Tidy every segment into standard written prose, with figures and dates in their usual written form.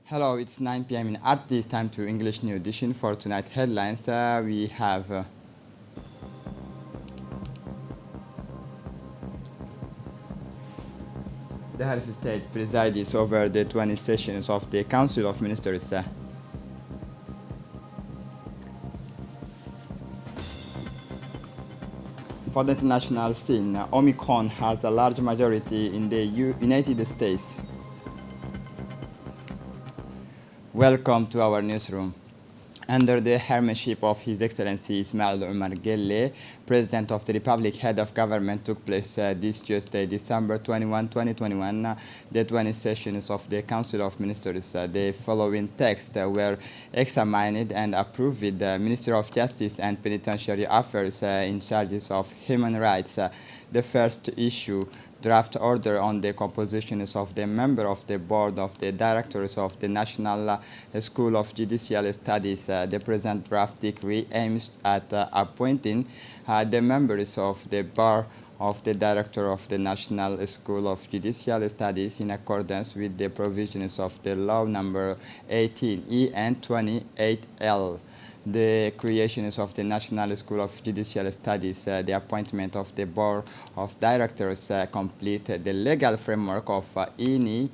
Hello, it's 9 p.m. in Art. It's time to English New Edition for tonight headlines. We have the head of state presides over the 20 sessions of the Council of Ministers. For the international scene, Omicron has a large majority in the United States. Welcome to our newsroom. Under the chairmanship of His Excellency Ismail Omar Guelleh, President of the Republic, head of government, took place this Tuesday, December 21, 2021, the 20 sessions of the Council of Ministers. The following texts were examined and approved with the Minister of Justice and Penitentiary Affairs in charge of human rights. The first issue, draft order on the compositions of the member of the board of the directors of the National School of Judicial Studies. The present draft decree aims at appointing the members of the bar of the director of the National School of Judicial Studies in accordance with the provisions of the law number 18E and 28L. The creations of the National School of Judicial Studies, the appointment of the Board of Directors complete the legal framework of INI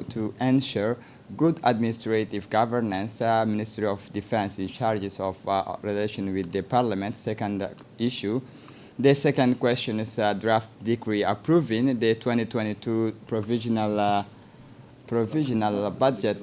to ensure good administrative governance. Ministry of Defense in charge of relation with the Parliament. Second issue. The second question is draft decree approving the 2022 provisional budget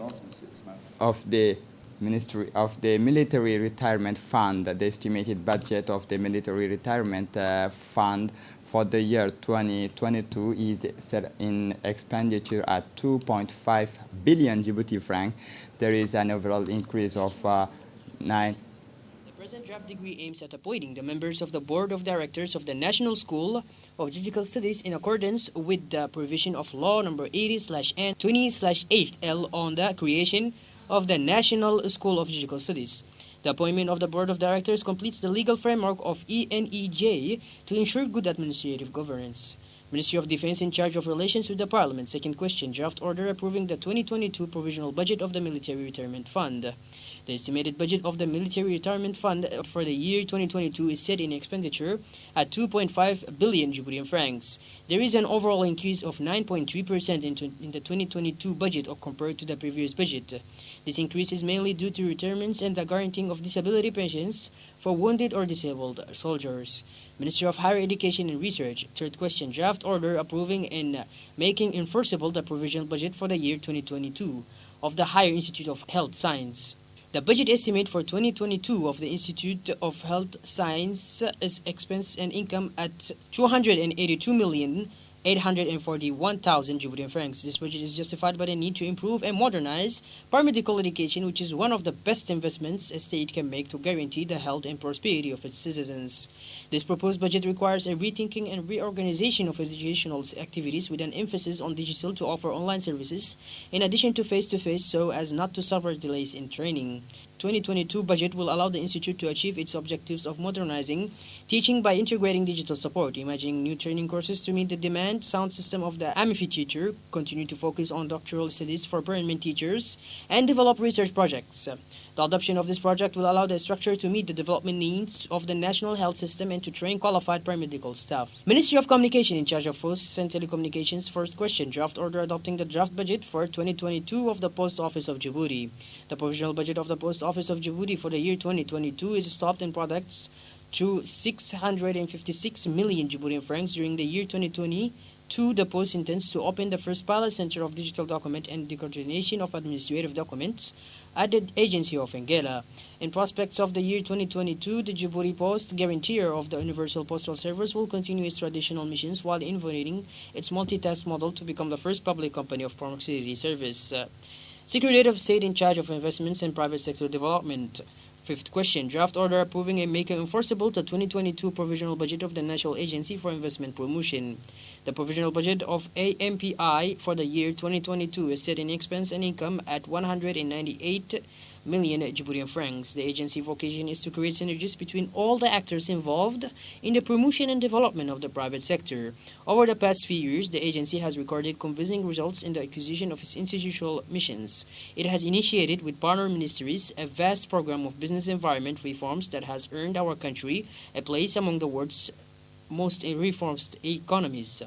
of the Ministry of the Military Retirement Fund. The estimated budget of the Military Retirement Fund for the year 2022 is set in expenditure at 2.5 billion Djibouti franc. There is an overall increase of 9. The present draft decree aims at appointing the members of the Board of Directors of the National School of Judicial Studies in accordance with the provision of Law Number 80/N 20/8L on the creation of the National School of Judicial Studies. The appointment of the Board of Directors completes the legal framework of ENEJ to ensure good administrative governance. Ministry of Defense in charge of relations with the Parliament. Second question, draft order approving the 2022 provisional budget of the Military Retirement Fund. The estimated budget of the Military Retirement Fund for the year 2022 is set in expenditure at 2.5 billion Djiboutian francs. There is an overall increase of 9.3% in the 2022 budget compared to the previous budget. This increase is mainly due to retirements and the guaranteeing of disability pensions for wounded or disabled soldiers. Ministry of Higher Education and Research. Third question, draft order approving and making enforceable the provisional budget for the year 2022 of the Higher Institute of Health Science. The budget estimate for 2022 of the Institute of Health Science is expense and income at 282,841,000 Djiboutian francs. This budget is justified by the need to improve and modernize paramedical education, which is one of the best investments a state can make to guarantee the health and prosperity of its citizens. This proposed budget requires a rethinking and reorganization of educational activities with an emphasis on digital to offer online services in addition to face-to-face so as not to suffer delays in training. 2022 budget will allow the institute to achieve its objectives of modernizing teaching by integrating digital support, imagining new training courses to meet the demand, sound system of the amphitheater, continue to focus on doctoral studies for permanent teachers, and develop research projects. The adoption of this project will allow the structure to meet the development needs of the national health system and to train qualified paramedical staff. Ministry of Communication in charge of Posts and Telecommunications. First question, draft order adopting the draft budget for 2022 of the Post Office of Djibouti. The provisional budget of the Post Office of Djibouti for the year 2022 is stopped in products to 656 million Djiboutian francs during the year 2022. The Post intends to open the first pilot center of digital document and the coordination of administrative documents at the agency of Angola. In prospects of the year 2022, the Djibouti Post, guarantor of the Universal Postal Service, will continue its traditional missions while innovating its multitask model to become the first public company of proximity service. Secretary of State in charge of investments and private sector development. Fifth question, draft order approving and making enforceable the 2022 provisional budget of the National Agency for Investment Promotion. The provisional budget of AMPI for the year 2022 is set in expense and income at 198 million Djiboutian francs. The agency vocation is to create synergies between all the actors involved in the promotion and development of the private sector. Over the past few years, the agency has recorded convincing results in the acquisition of its institutional missions. It has initiated with partner ministries a vast program of business environment reforms that has earned our country a place among the world's most reformed economies.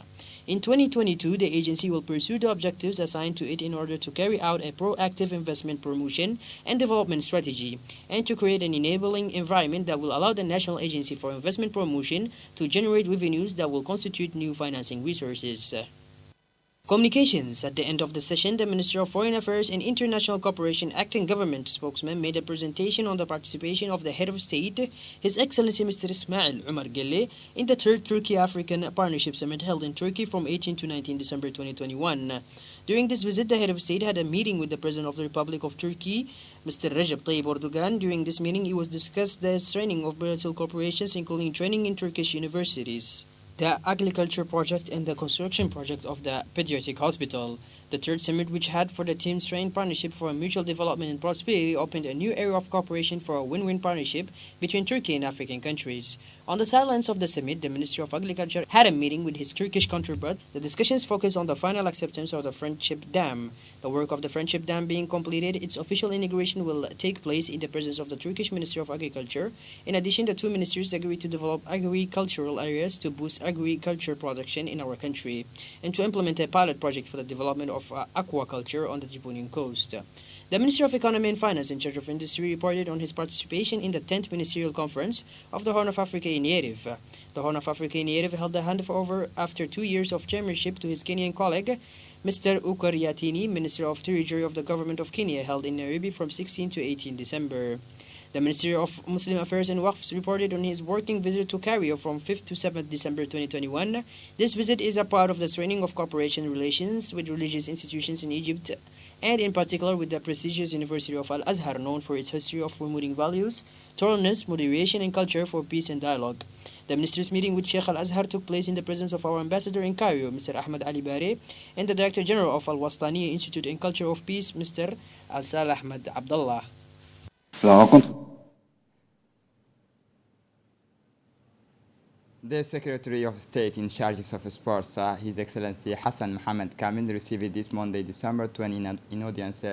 In 2022, the agency will pursue the objectives assigned to it in order to carry out a proactive investment promotion and development strategy, and to create an enabling environment that will allow the National Agency for Investment Promotion to generate revenues that will constitute new financing resources. Communications. At the end of the session, the Minister of Foreign Affairs and International Cooperation acting government spokesman made a presentation on the participation of the head of state, His Excellency Mr. Ismail Omar Guelleh, in the third Turkey-African Partnership Summit held in Turkey from 18 to 19 December 2021. During this visit, the head of state had a meeting with the President of the Republic of Turkey, Mr. Recep Tayyip Erdogan. During this meeting, it was discussed the strengthening of bilateral cooperations, including training in Turkish universities, the agriculture project, and the construction project of the pediatric hospital. The third summit, which had for the theme strained partnership for mutual development and prosperity, opened a new area of cooperation for a win-win partnership between Turkey and African countries. On the sidelines of the summit, the Ministry of Agriculture had a meeting with his Turkish counterpart. The discussions focused on the final acceptance of the Friendship Dam. The work of the Friendship Dam being completed, its official inauguration will take place in the presence of the Turkish Ministry of Agriculture. In addition, the two ministries agreed to develop agricultural areas to boost agriculture production in our country, and to implement a pilot project for the development of aquaculture on the Djiboutian coast. The Minister of Economy and Finance in charge of industry reported on his participation in the 10th Ministerial Conference of the Horn of Africa in Yerev. The Horn of Africa in Yerev held the handover after 2 years of chairmanship to his Kenyan colleague, Mr. Ukor Yatini, Minister of Treasury of the Government of Kenya, held in Nairobi from 16 to 18 December. The Ministry of Muslim Affairs and Waqfs reported on his working visit to Cairo from 5th to 7th December 2021. This visit is a part of the strengthening of cooperation relations with religious institutions in Egypt, and in particular with the prestigious University of Al-Azhar, known for its history of promoting values, tolerance, moderation, and culture for peace and dialogue. The ministers' meeting with Sheikh Al-Azhar took place in the presence of our ambassador in Cairo, Mr. Ahmed Ali Bare, and the Director General of Al-Wastaniya Institute in Culture of Peace, Mr. Al-Sal Ahmed Abdullah. The Secretary of State in charge of Sports, His Excellency Hassan Mohammed Kamil, received this Monday, December 20, in audience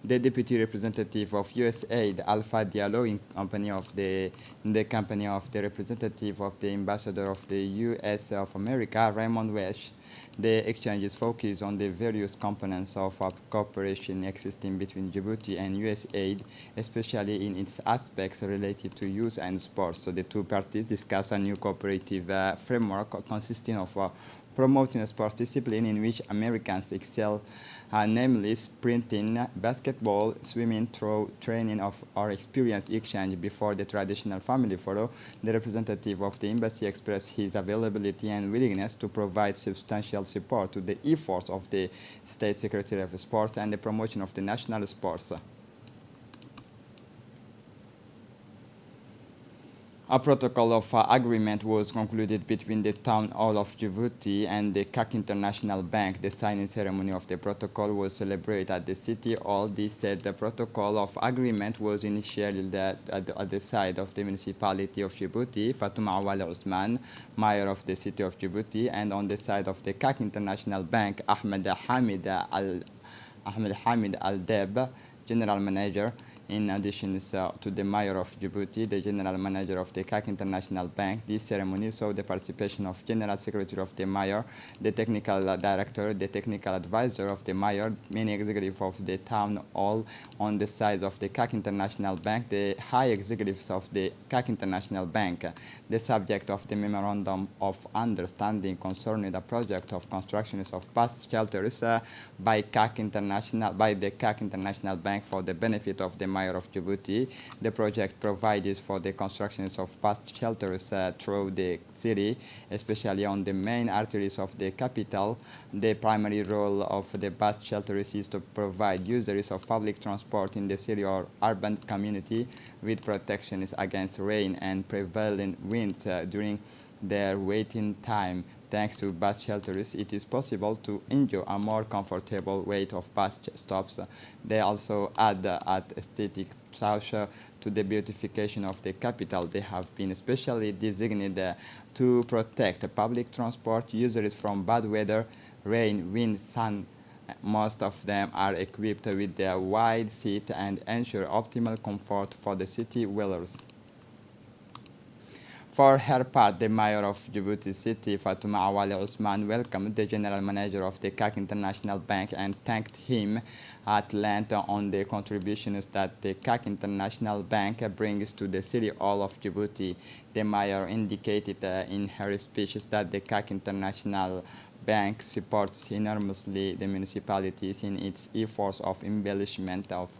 the Deputy Representative of USAID, Alpha Diallo, in company of the representative of the Ambassador of the U.S. of America, Raymond Welsh. The exchanges focus on the various components of cooperation existing between Djibouti and USAID, especially in its aspects related to youth and sports. So the two parties discuss a new cooperative framework consisting of promoting a sports discipline in which Americans excel, namely sprinting, basketball, swimming, throw, training of our experience exchange before the traditional family photo. The representative of the embassy expressed his availability and willingness to provide substantial support to the efforts of the State Secretary of Sports and the promotion of the national sports. A protocol of agreement was concluded between the Town Hall of Djibouti and the CAC International Bank. The signing ceremony of the protocol was celebrated at the City Hall. This said the protocol of agreement was initiated at the side of the municipality of Djibouti, Fatouma Awale Ousmane, mayor of the city of Djibouti, and on the side of the CAC International Bank, Ahmed Hamid Al-Deb, general manager. In addition to the mayor of Djibouti, the general manager of the CAC International Bank, this ceremony saw the participation of General Secretary of the mayor, the technical director, the technical advisor of the mayor, many executives of the town hall on the side of the CAC International Bank, the high executives of the CAC International Bank. The subject of the memorandum of understanding concerning the project of construction of bus shelters by the CAC International Bank for the benefit of the mayor of Djibouti. The project provides for the construction of bus shelters through the city, especially on the main arteries of the capital. The primary role of the bus shelters is to provide users of public transport in the city or urban community with protections against rain and prevailing winds during their waiting time. Thanks to bus shelters, it is possible to enjoy a more comfortable wait of bus stops. They also add aesthetic touch to the beautification of the capital. They have been especially designed to protect public transport users from bad weather, rain, wind, sun. Most of them are equipped with a wide seat and ensure optimal comfort for the city dwellers. For her part, the mayor of Djibouti City, Fatuma Awali Usman, welcomed the general manager of the CAC International Bank and thanked him at length on the contributions that the CAC International Bank brings to the city hall of Djibouti. The mayor indicated in her speeches that the CAC International Bank supports enormously the municipalities in its efforts of embellishment of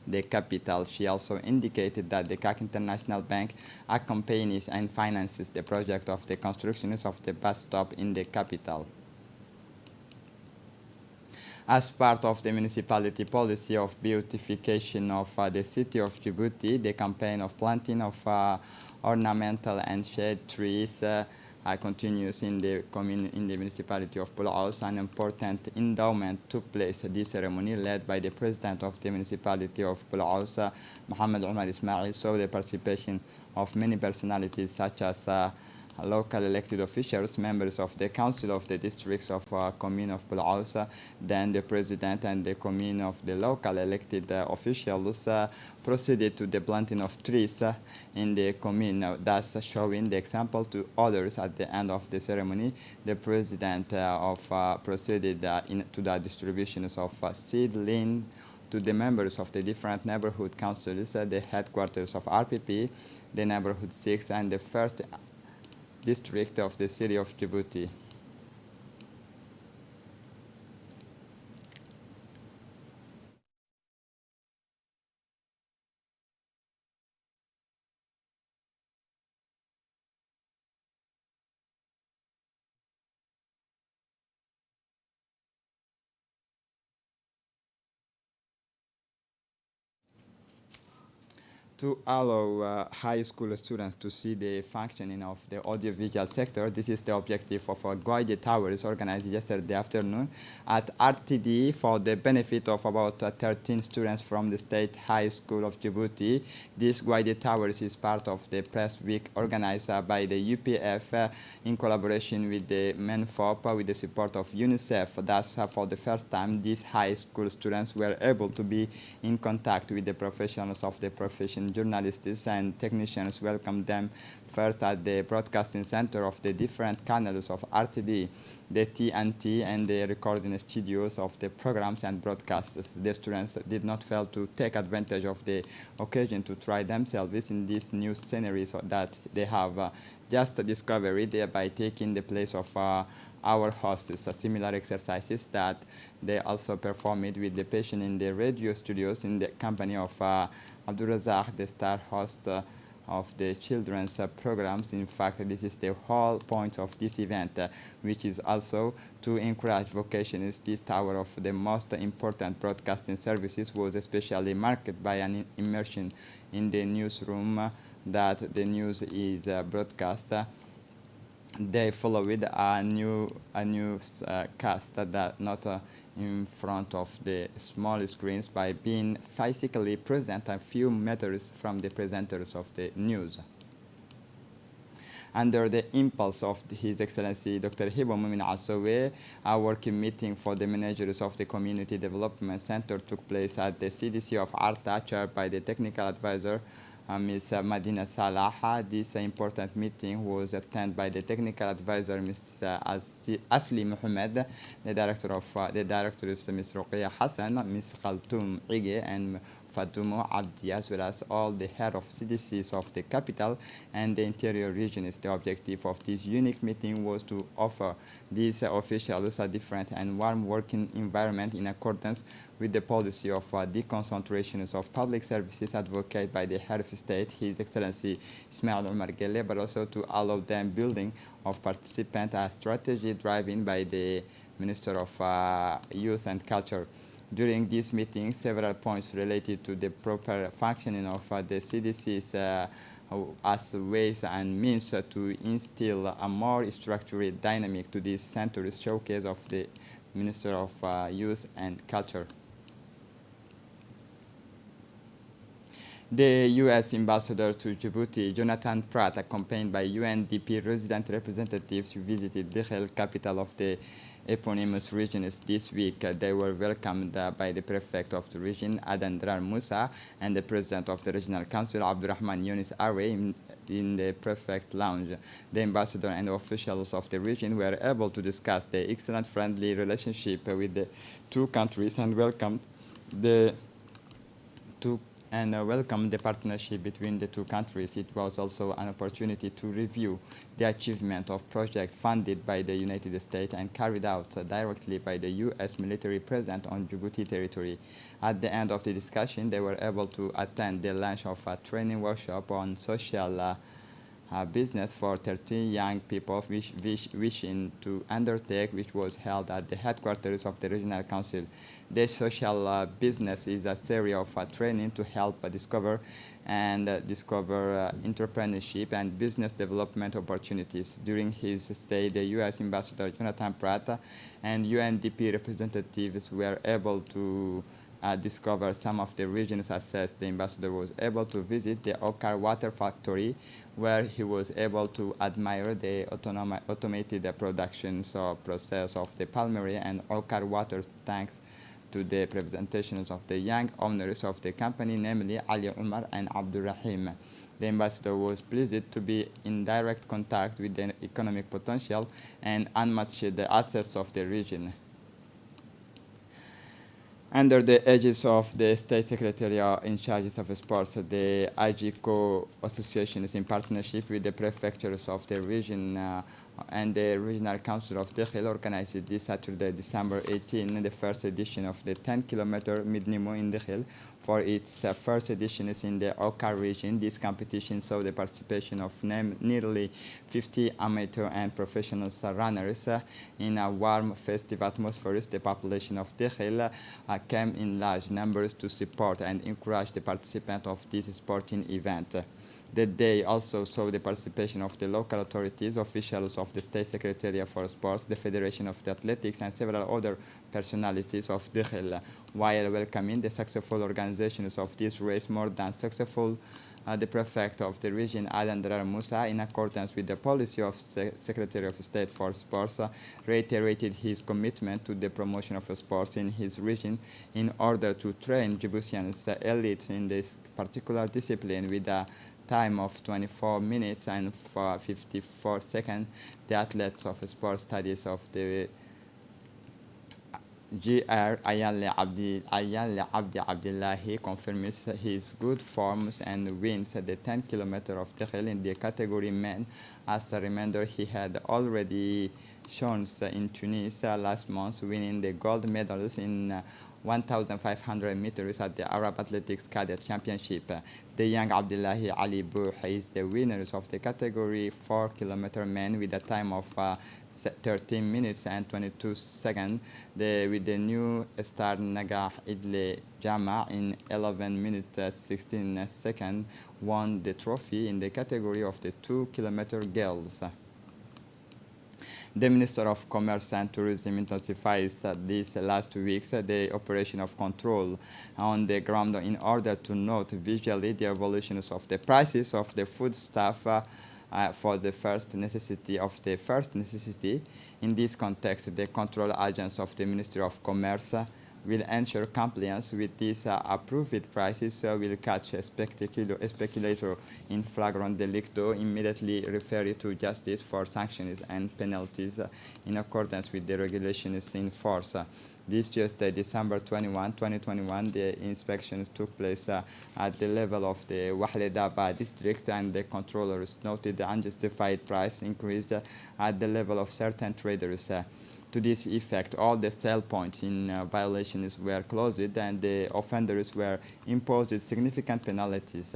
the capital. She also indicated that the CAC International Bank accompanies and finances the project of the constructions of the bus stop in the capital. As part of the municipality policy of beautification of the city of Djibouti, the campaign of planting of ornamental and shade trees continues in the municipality of Bulaus. An important endowment took place at this ceremony led by the president of the municipality of Bulaus, Mohammed Omar Ismail, saw the participation of many personalities such as local elected officials, members of the council of the districts of commune of Bulaus, then the president and the commune of the local elected officials proceeded to the planting of trees in the commune, thus showing the example to others. At the end of the ceremony, the president proceeded to the distributions of seedling to the members of the different neighborhood councils, the headquarters of RPP, the neighborhood 6, and the first district of the city of Djibouti. To allow high school students to see the functioning of the audiovisual sector, this is the objective of a guided towers organized yesterday afternoon at RTD for the benefit of about 13 students from the State High School of Djibouti. This guided towers is part of the press week organized by the UPF in collaboration with the MENFOP with the support of UNICEF. Thus, for the first time, these high school students were able to be in contact with the professionals of the profession. Journalists and technicians welcomed them first at the broadcasting center of the different channels of RTD, the TNT, and the recording studios of the programs and broadcasts. The students did not fail to take advantage of the occasion to try themselves in these new sceneries that they have just discovered, thereby taking the place of our hosts. Similar exercises that they also performed with the patient in the radio studios in the company of Abdul Razak, the star host of the children's programs. In fact, this is the whole point of this event, which is also to encourage vocations. This tower of the most important broadcasting services was especially marked by an immersion in the newsroom that the news is broadcast. They followed a new cast that not in front of the small screens by being physically present a few meters from the presenters of the news. Under the impulse of His Excellency Dr. Hibo Mumin Asowe, a working meeting for the managers of the Community Development Center took place at the CDC of Arta, chaired by the technical advisor Ms. Madina Salah. This important meeting was attended by the technical advisor Ms. Asli Mohamed, the directors Ms. Ruqiyya Hassan, Ms. Khaltoum Ige, and Fatumo Abdi, as well as all the head of CDCs of the capital and the interior regions. The objective of this unique meeting was to offer these officials a different and warm working environment in accordance with the policy of deconcentration of public services advocated by the head of state, His Excellency Ismail Omar Guelleh, but also to allow them building of participant a strategy driven by the Minister of Youth and Culture. During this meeting, several points related to the proper functioning of the CDCs as ways and means to instill a more structured dynamic to this century's showcase of the Minister of Youth and Culture. The U.S. ambassador to Djibouti, Jonathan Pratt, accompanied by UNDP resident representatives, visited Dakhel, capital of the eponymous region this week. They were welcomed by the prefect of the region, Adan Drar Musa, and the president of the regional council, Abdurrahman Yunus Arwe, in the prefect lounge. The ambassador and officials of the region were able to discuss the excellent friendly relationship with the two countries and the two welcome the partnership between the two countries. It was also an opportunity to review the achievement of projects funded by the United States and carried out directly by the U.S. military present on Djibouti territory. At the end of the discussion, they were able to attend the launch of a training workshop on social business for 13 young people wishing to undertake, which was held at the headquarters of the regional council. The social business is a series of training to help discover entrepreneurship and business development opportunities. During his stay, the U.S. Ambassador Jonathan Pratt and UNDP representatives were able to discover some of the region's assets. The ambassador was able to visit the Okar water factory, where he was able to admire the automated production process of the Palmieri and Okar water tanks to the presentations of the young owners of the company, namely Ali Umar and Abdul Rahim. The ambassador was pleased to be in direct contact with the economic potential and unmatched assets of the region. Under the aegis of the State Secretariat in charge of sports, the IGCO Association is in partnership with the prefectures of the region and the Regional Council of Dakhel organized this Saturday, December 18, the first edition of the 10-kilometer Midnimo in Dakhel. For its first edition is in the Okar region. This competition saw the participation of nearly 50 amateur and professional runners in a warm, festive atmosphere. The population of Dakhel came in large numbers to support and encourage the participants of this sporting event. The day also saw the participation of the local authorities, officials of the State Secretariat for Sports, the Federation of the Athletics, and several other personalities of Dakhel. While welcoming the successful organizations of this race, more than successful, the prefect of the region, Adan Drar Musa, in accordance with the policy of Secretary of State for Sports, reiterated his commitment to the promotion of sports in his region in order to train Djiboutians elite in this particular discipline with a time of 24 minutes and 54 seconds. The athletes of sports studies of the GR Ayale Abdi Abdillahi confirms his good forms and wins the 10 km of Dakhel in the category men. As a reminder, he had already shown in Tunis last month, winning the gold medals in 1,500 meters at the Arab Athletics Cadet Championship. The young Abdullahi Ali Bouh is the winner of the category 4 km men with a time of 13 minutes and 22 seconds. With the new star Nagah Idle Jama in 11 minutes 16 seconds won the trophy in the category of the 2 km girls. The Minister of Commerce and Tourism intensifies these last weeks the operation of control on the ground in order to note visually the evolutions of the prices of the foodstuff for the first necessity. In this context, the control agents of the Ministry of Commerce will ensure compliance with these approved prices, will catch a speculator in flagrant delicto, immediately refer to justice for sanctions and penalties in accordance with the regulations in force. This Tuesday, December 21, 2021, the inspections took place at the level of the Wahledaba district, and the controllers noted the unjustified price increase at the level of certain traders. To this effect, all the sale points in violations were closed and the offenders were imposed significant penalties.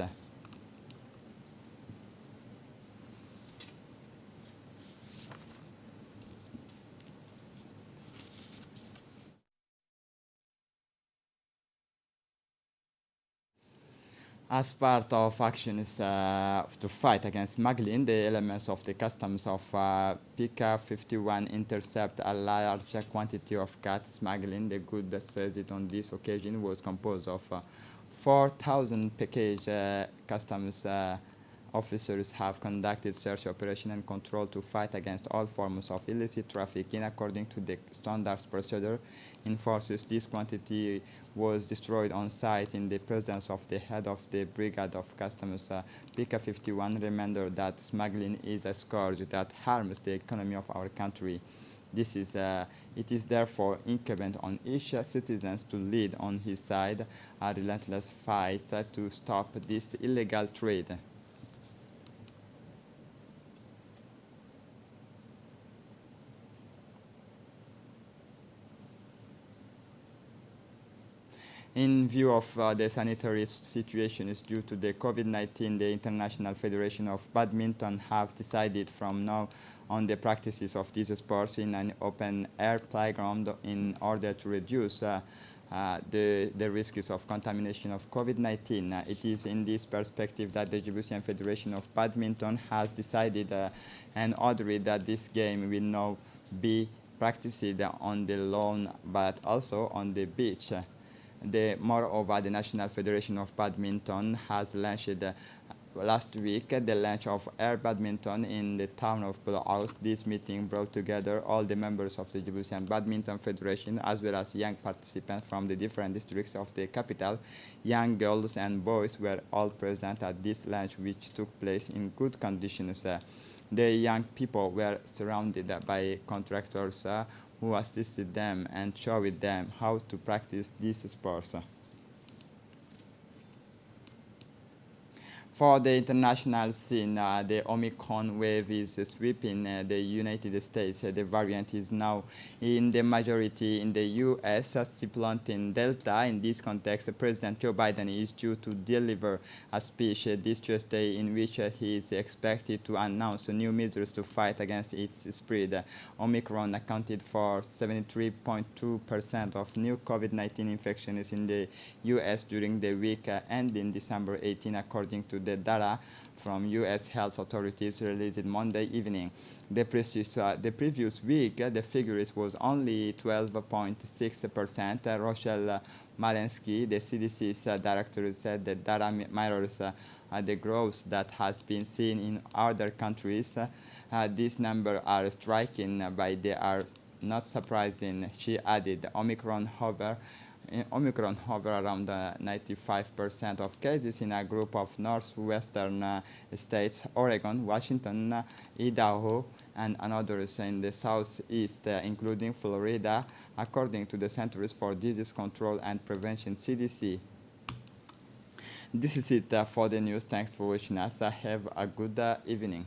As part of actions to fight against smuggling, the elements of the customs of PK 51 intercept a large quantity of cat smuggling. The good seized on this occasion was composed of 4,000 package customs officers have conducted search operation and control to fight against all forms of illicit trafficking according to the standards procedure in forces. This quantity was destroyed on site in the presence of the head of the Brigade of Customs. PK 51 reminder that smuggling is a scourge that harms the economy of our country. It is therefore incumbent on each citizen to lead on his side a relentless fight to stop this illegal trade. In view of the sanitary situation is due to the COVID-19, the International Federation of Badminton have decided from now on the practices of these sports in an open-air playground in order to reduce the risks of contamination of COVID-19. It is in this perspective that the Djiboutian Federation of Badminton has decided and ordered that this game will now be practiced on the lawn but also on the beach. Moreover, the National Federation of Badminton has launched last week the launch of air badminton in the town of Bulaous. This meeting brought together all the members of the Djiboutian Badminton Federation as well as young participants from the different districts of the capital. Young girls and boys were all present at this launch, which took place in good conditions. The young people were surrounded by contractors who assisted them and showed them how to practice these sports. For the international scene, the Omicron wave is sweeping the United States. The variant is now in the majority in the U.S., supplanting Delta. In this context, President Joe Biden is due to deliver a speech this Tuesday in which he is expected to announce new measures to fight against its spread. Omicron accounted for 73.2% of new COVID-19 infections in the U.S. during the week ending December 18, according to the data from U.S. health authorities released Monday evening. The previous week, the figure was only 12.6%. Rochelle Malensky, the CDC's director, said the data mirrors the growth that has been seen in other countries. These numbers are striking, but they are not surprising. She added, Omicron hover around 95% of cases in a group of northwestern states, Oregon, Washington, Idaho, and others in the southeast, including Florida, according to the Centers for Disease Control and Prevention, CDC. This is it for the news. Thanks for watching us. Have a good evening.